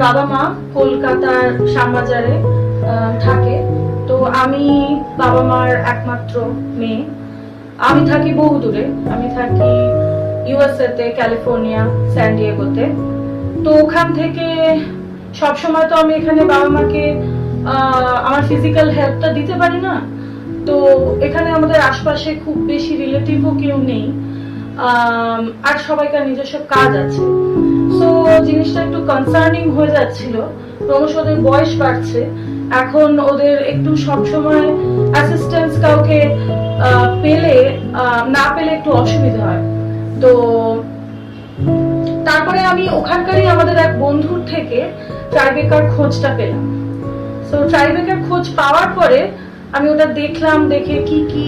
বাবা মা কলকাতার শ্যামবাজারে থাকে। তো আমি বাবা মার একমাত্র মেয়ে। আমি থাকি বহু দূরে, আমি থাকি ইউএসএ তে, ক্যালিফোর্নিয়া, স্যান ডিয়েগোতে। তো ওখান থেকে সবসময় তো আমি এখানে বাবা মাকে আমার ফিজিক্যাল হেল্পটা দিতে পারি না। তো এখানে আমাদের আশপাশে খুব বেশি রিলেটিভও কেউ নেই, আর সবাইকার নিজস্ব কাজ আছে। সো জিনিসটা একটু কনসার্নিং হয়ে যাচ্ছিল। ক্রমশ ওদের বয়স বাড়ছে, এখন ওদের একটু সবসময় অ্যাসিস্ট্যান্স কাউকে না পেলে একটু অসুবিধা হয়। তো তারপরে আমি ওখানকারই আমাদের এক বন্ধুর থেকে ট্রাইবেকার খোঁজটা পেলাম। সো ট্রাইবেকার খোঁজ পাওয়ার পরে আমি ওটা দেখলাম, দেখে কি কি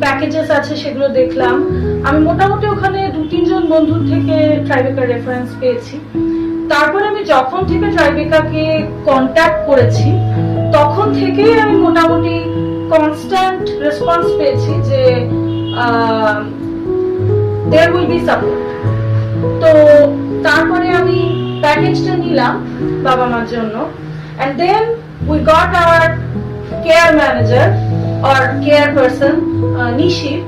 প্যাকেজেস আছে সেগুলো দেখলাম। আমি মোটামুটি ওখানে 2-3 জন বন্ধুর থেকে ট্রাইবেকার রেফারেন্স পেয়েছি। তারপরে আমি যখন থেকে ট্রাইবেকাকে কন্ট্যাক্ট করেছি তখন থেকেই আমি মোটামুটি কনস্ট্যান্ট রেসপন্স পেয়েছি যে there will be support। তো তারপরে আমি প্যাকেজটা নিলাম বাবা মার জন্য, and then we got our care manager or care person নিশির।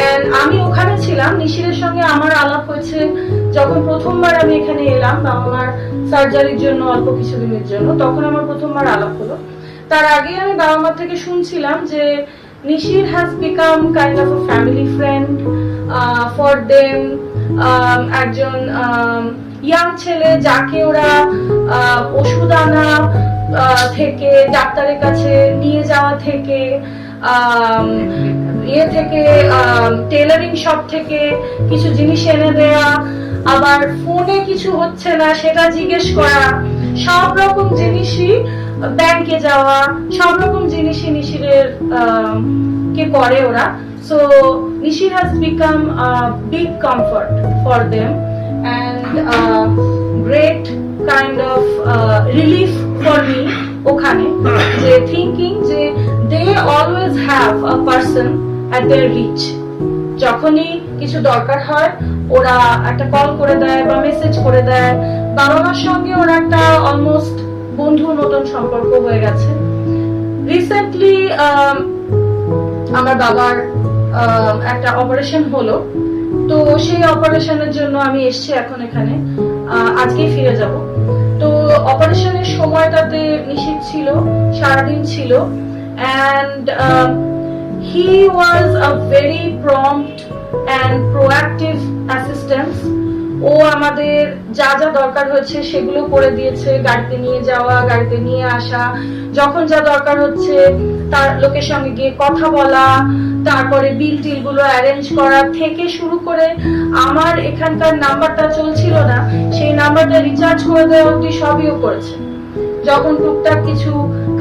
and আমি ওখানে ছিলাম, নিশিরের সঙ্গে আমার আলাপ হয়েছে যখন প্রথমবার আমি এখানে এলাম বাবা মার সার্জারির জন্য অল্প কিছুদিনের জন্য, তখন আমার প্রথমবার আলাপ হলো। তার আগে আমি বাবা মার থেকে শুনছিলাম যে নিশির has become kind of a family friend for them, একজন ইয়াং ছেলে যাকে ওরা ওষুধ আনা থেকে, ডাক্তারের কাছে নিয়ে যাওয়া থেকে, টেলারিং শপ থেকে কিছু জিনিস এনে দেয়া, আবার ফোনে কিছু হচ্ছে না সেটা জিজ্ঞেস করা, সব রকম জিনিসই, ব্যাংকে যাওয়া, সব রকম জিনিসই নিশিরের কে করে ওরা। So Nishir has become a big comfort for them and great kind of relief for me ওখানে, যে thinking যে they always have a person at their reach। যখনই কিছু দরকার হয় ওরা একটা কল করে দেয় বা মেসেজ করে দেয়। বাবা মার সঙ্গে ওরা একটা অলমোস্ট বন্ধুর মতন সম্পর্ক হয়ে গেছে। রিসেন্টলি আমার বাবার একটা অপারেশন হলো, তো সেই অপারেশনের জন্য আমি এসেছি এখন এখানে, আজকেই ফিরে যাব। তো অপারেশনের সময়টাতে নিশিত ছিল, সারাদিন ছিল, and he was a very prompt and proactive assistance। ও আমাদের যা যা দরকার হচ্ছে সেগুলো করে দিয়েছে, গাড়িতে নিয়ে যাওয়া, গাড়িতে নিয়ে আসা, যখন যা দরকার হচ্ছে তার লোকের সঙ্গে গিয়ে কথা বলা, তারপরে বিল টিল গুলো অ্যারেঞ্জ করা থেকে শুরু করে, আমার এখানকার নাম্বারটা চলছিল না সেই নাম্বারটা রিচার্জ করে দেওয়া অবধি সবই ও করেছে। যখন টুকটাক কিছু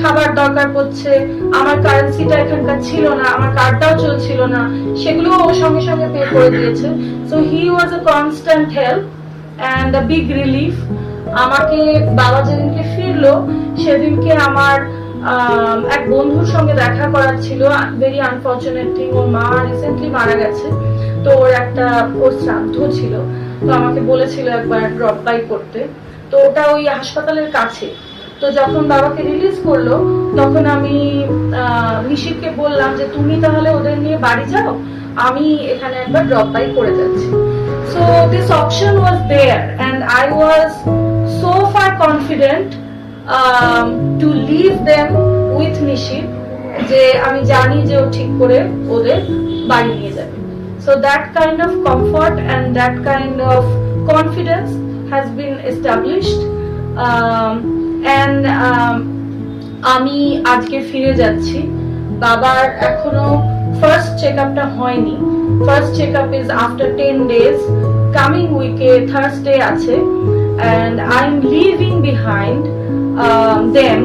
খাবার দরকার পড়ছে, আমার কারেন্সিটা এখানকার ছিল না, আমার কার্ডটাও চলছিল না, সেগুলো ও সঙ্গে সঙ্গে পে করে দিয়েছে। So he was a constant help and a big relief. আমাকে বাবা যেদিনকে ফিরলো সেদিনকে আমার এক বন্ধুর সঙ্গে দেখা করার ছিল। ভেরি আনফরচুনেট থিং, ওর মা রিসেন্টলি মারা গেছে, তো ওর শ্রাদ্ধ ছিল, তো আমাকে বলেছিল একবার ড্রপ বাই করতে। তো ওটা ওই হাসপাতালের কাছে। তো যখন বাবাকে রিলিজ করলো তখন আমি নিশিতকে বললাম যে তুমি তাহলে ওদের নিয়ে বাড়ি যাও, আমি এখানে একবার ড্রপ বাই করে যাচ্ছি। So this option was there and I was so far confident to leave them with নিশিত, যে আমি জানি যে ও ঠিক করে ওদের বাড়ি নিয়ে যাবে। So that kind of comfort and that kind of confidence has been established and আমি আজকে ফিরে যাচ্ছি। বাবার এখনো ফার্স্ট চেকআপটা হয়নি। First checkup is after 10 days, coming উইকে থার্সডে আছে, and I'm leaving behind them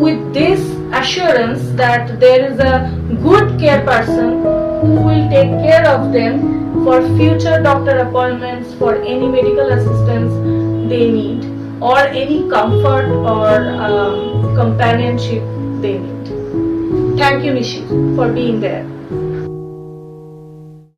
with this assurance that there is a good care person who will take care of them for future doctor appointments, for any medical assistance they need, or any comfort or companionship they need. Thank you, Nishi, for being there.